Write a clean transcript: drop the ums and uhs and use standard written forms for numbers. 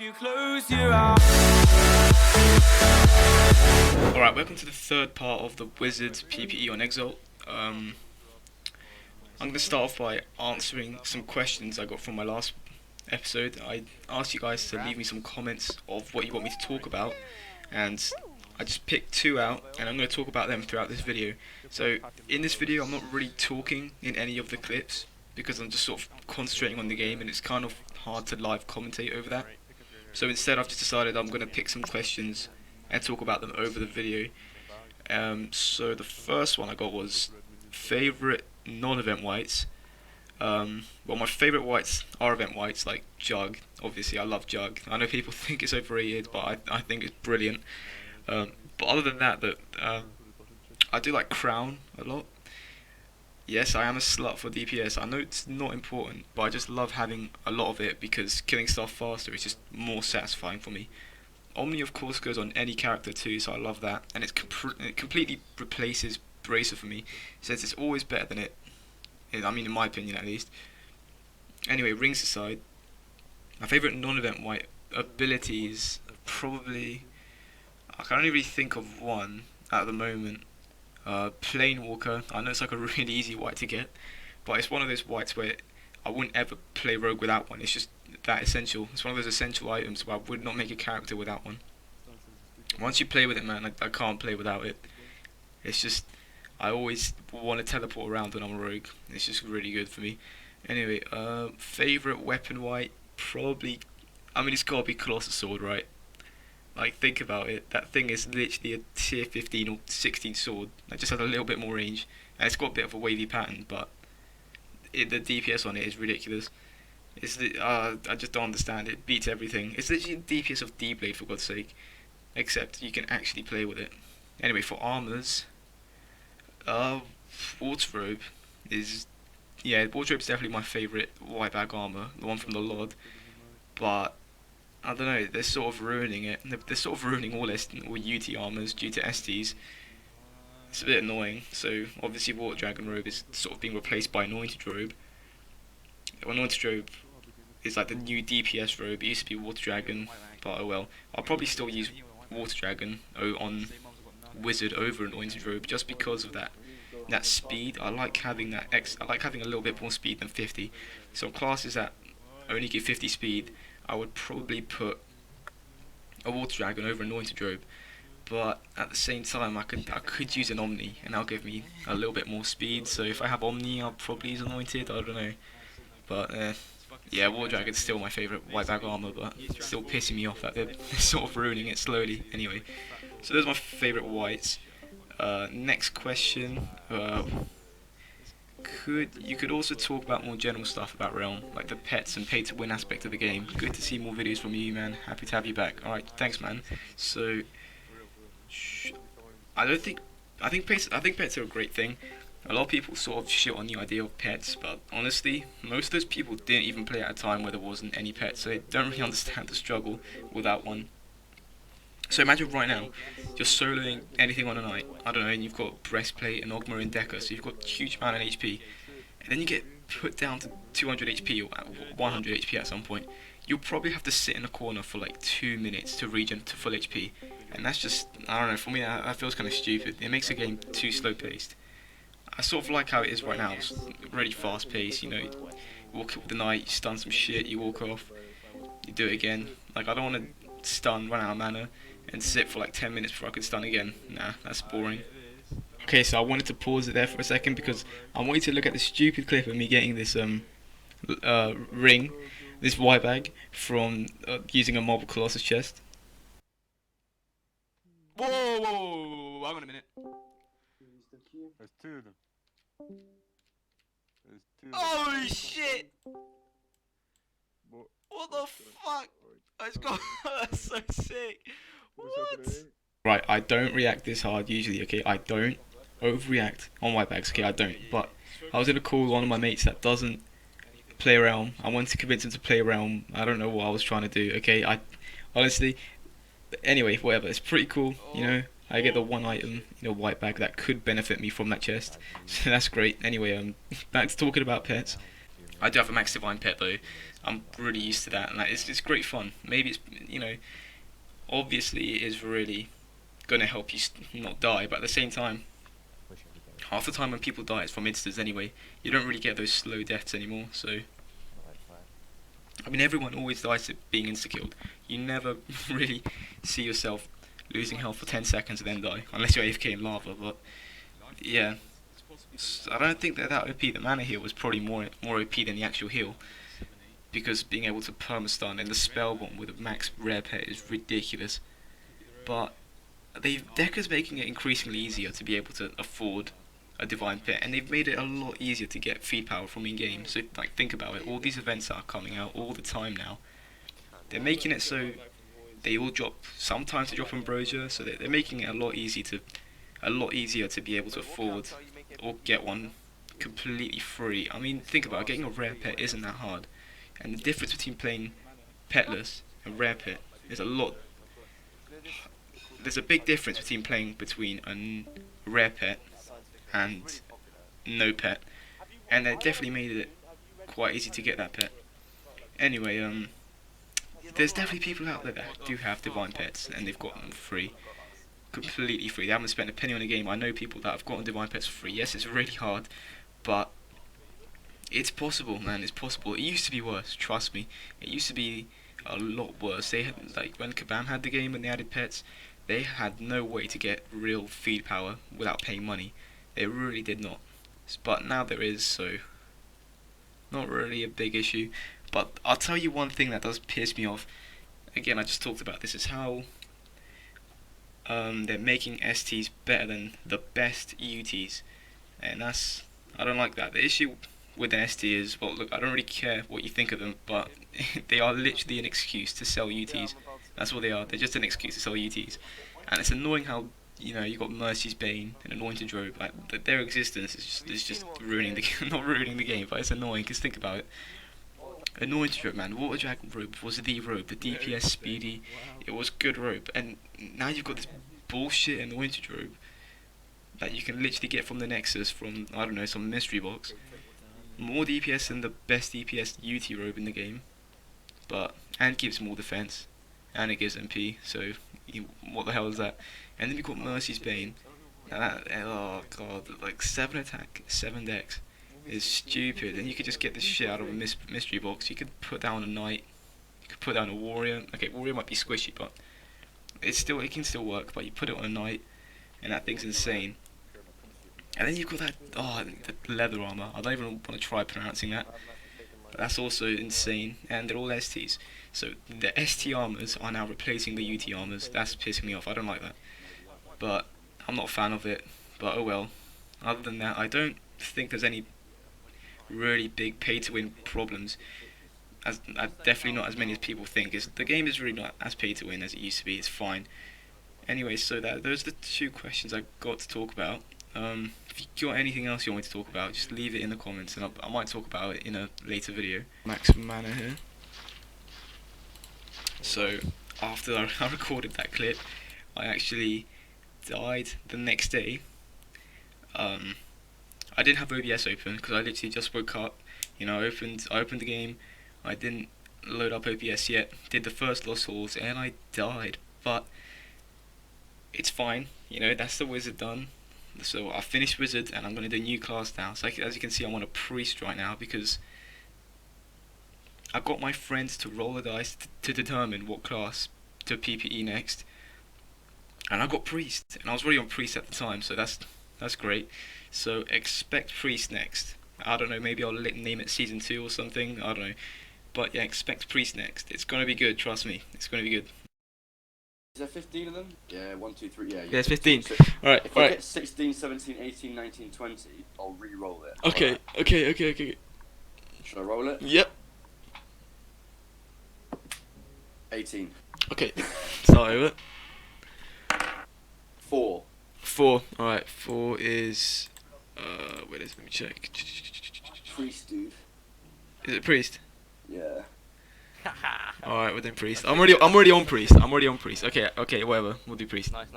Alright, welcome to the third part of the Wizards PPE on Exalt. I'm going to start off by answering some questions I got from my last episode. I asked you guys to leave me some comments of what you want me to talk about, and I just picked two out, and I'm going to talk about them throughout this video. So in this video I'm not really talking in any of the clips, because I'm just sort of concentrating on the game, and it's kind of hard to live commentate over that. So instead I've just decided I'm going to pick some questions and talk about them over the video. So the first one I got was favourite non-event whites. Well, my favourite whites are event whites, like Jug. Obviously I love Jug. I know people think it's overrated, but I think it's brilliant. But other than that, I do like Crown a lot. Yes, I am a slut for DPS. I know it's not important, but I just love having a lot of it because killing stuff faster is just more satisfying for me. Omni, of course, goes on any character too, so I love that, and it completely replaces Bracer for me. It says it's always better than it. I mean, in my opinion, at least. Anyway, rings aside, my favourite non-event white abilities probably, I can only really think of one at the moment. Planewalker. I know it's like a really easy white to get, but it's one of those whites where I wouldn't ever play rogue without one. It's just that essential. It's one of those essential items where I would not make a character without one. Once you play with it, man, I can't play without it. It's just, I always want to teleport around when I'm a rogue. It's just really good for me. Anyway, favourite weapon white, probably, I mean, it's gotta be Colossus Sword, right? Like, think about it, that thing is literally a tier 15 or 16 sword that just has a little bit more range, and it's got a bit of a wavy pattern, but the DPS on it is ridiculous. I just don't understand it. Beats everything. It's literally the DPS of D-Blade, for God's sake, except you can actually play with it. Anyway, for armors, Wardrobe is, yeah, Wardrobe is definitely my favourite white bag armor, the one from the LOD, but I don't know, they're sort of ruining it. They're sort of ruining all UT armors due to STs. It's a bit annoying. So obviously Water Dragon Robe is sort of being replaced by Anointed Robe. Anointed Robe is like the new DPS robe. It used to be Water Dragon, but oh well. I'll probably still use Water Dragon on Wizard over Anointed Robe just because of that speed. I like having that I like having a little bit more speed than 50. So classes that only give 50 speed, I would probably put a Water Dragon over Anointed Robe, but at the same time I could use an Omni, and that'll give me a little bit more speed. So if I have Omni, I'll probably use Anointed. I don't know, but yeah, Water Dragon's still my favourite white bag armor, but it's still pissing me off that they're sort of ruining it slowly. Anyway, so those are my favourite whites. Next question. You could also talk about more general stuff about Realm, like the pets and pay to win aspect of the game. Good to see more videos from you, man. Happy to have you back. Alright, thanks, man. So I think pets are a great thing. A lot of people sort of shit on the idea of pets, but honestly, most of those people didn't even play at a time where there wasn't any pets, so they don't really understand the struggle without one. So imagine right now, you're soloing anything on a night, I don't know, and you've got Breastplate and Ogma and Deca, so you've got a huge amount of HP, and then you get put down to 200 HP or 100 HP at some point. You'll probably have to sit in a corner for like 2 minutes to regen to full HP, and that's just, I don't know, for me that feels kind of stupid. It makes the game too slow paced. I sort of like how it is right now. It's really fast paced, you know, you walk up with the night, you stun some shit, you walk off, you do it again. Like, I don't want to stun, run out of mana, and sit for like 10 minutes before I could stun again. Nah, that's boring. Okay, so I wanted to pause it there for a second because I want you to look at the stupid clip of me getting this ring, this white bag, from using a Marble Colossus chest. Whoa, whoa, whoa, whoa, hang on a minute. There's two of them. There's two of them. Holy shit! What the fuck? That's so sick. What? Right, I don't react this hard usually, okay? I don't overreact on white bags, okay? I don't. But I was gonna call one of my mates that doesn't play Realm. I wanted to convince him to play Realm. I don't know what I was trying to do, okay? I honestly, anyway, whatever. It's pretty cool, you know. I get the one item, you know, white bag that could benefit me from that chest, so that's great. Anyway, back to talking about pets. I do have a Max Divine pet though. I'm really used to that, and like, it's great fun. Maybe it's, you know, obviously it is really gonna help you not die, but at the same time, half the time when people die, it's from instas anyway. You don't really get those slow deaths anymore. So, I mean, everyone always dies to being insta-killed. You never really see yourself losing health for 10 seconds and then die, unless you're AFK in lava. But yeah, I don't think that OP, the mana heal, was probably more OP than the actual heal, because being able to perma-stun and the spell bomb with a max rare pet is ridiculous. But Decker's making it increasingly easier to be able to afford a divine pet, and they've made it a lot easier to get feed power from in-game. So like, think about it, all these events are coming out all the time now. They're making it so they all drop, sometimes they drop ambrosia, so they're making it a lot easier to be able to afford or get one completely free. I mean, think about it, getting a rare pet isn't that hard, and the difference between playing petless and rare pet is a lot. There's a big difference between a rare pet and no pet, and they definitely made it quite easy to get that pet. Anyway, there's definitely people out there that do have divine pets and they've got them free, completely free. They haven't spent a penny on a game. I know people that have gotten divine pets for free. Yes, it's really hard, but it's possible, man. It's possible. It used to be worse. Trust me. It used to be a lot worse. They had, like, when Kabam had the game and they added pets, they had no way to get real feed power without paying money. They really did not. But now there is, so not really a big issue. But I'll tell you one thing that does piss me off. Again, I just talked about this, is how they're making STs better than the best UTs, and I don't like that. The issue with the ST is, well, look, I don't really care what you think of them, but they are literally an excuse to sell UTs. That's what they are. They're just an excuse to sell UTs, and it's annoying how, you know, you got Mercy's Bane and Anointed Robe. Like, their existence is just ruining the not ruining the game, but it's annoying. Cause think about it. Anointed Robe, man, Water Dragon Robe was the robe, the DPS speedy, it was good robe, and now you've got this bullshit Anointed Robe that you can literally get from the Nexus from, I don't know, some mystery box. More DPS than the best DPS UT robe in the game, and gives more defense, and it gives MP, so what the hell is that? And then you've got Mercy's Bane, oh god, like 7 attack, 7 dex. Is stupid, and you could just get this shit out of a mystery box. You could put down a knight, you could put down a warrior. Okay, warrior might be squishy, but it can still work. But you put it on a knight, and that thing's insane. And then you've got the leather armor. I don't even want to try pronouncing that. But that's also insane, and they're all STs. So the ST armors are now replacing the UT armors. That's pissing me off. I don't like that, but I'm not a fan of it. But oh well. Other than that, I don't think there's any really big pay-to-win problems. Definitely not as many as people think. The game is really not as pay-to-win as it used to be. It's fine. Anyway, so those are the 2 questions I got to talk about. If you got anything else you want me to talk about, just leave it in the comments, and I might talk about it in a later video. Max mana here. So after I recorded that clip, I actually died the next day. I didn't have OBS open because I literally just woke up. You know, I opened the game. I didn't load up OBS yet. Did the first Lost Halls and I died. But it's fine. You know, that's the wizard done. So I finished wizard and I'm gonna do a new class now. So as you can see, I'm on a priest right now because I got my friends to roll the dice to determine what class to PPE next. And I got priest, and I was already on priest at the time, so that's great. So expect priest next. I don't know, maybe I'll name it season 2 or something, I don't know. But yeah, expect priest next. It's gonna be good, trust me. It's gonna be good. Is there 15 of them? Yeah, 1, 2, 3, yeah. Yeah, it's 15. So Alright, if I get 16, 17, 18, 19, 20, I'll re-roll it. Okay, right. okay. Should I roll it? Yep. 18. Okay, start over. 4. 4. Alright, 4 is... wait, let me check. Priest, dude. Is it priest? Yeah. Alright, we're doing priest. I'm already on priest. Okay, whatever. We'll do priest. Nice.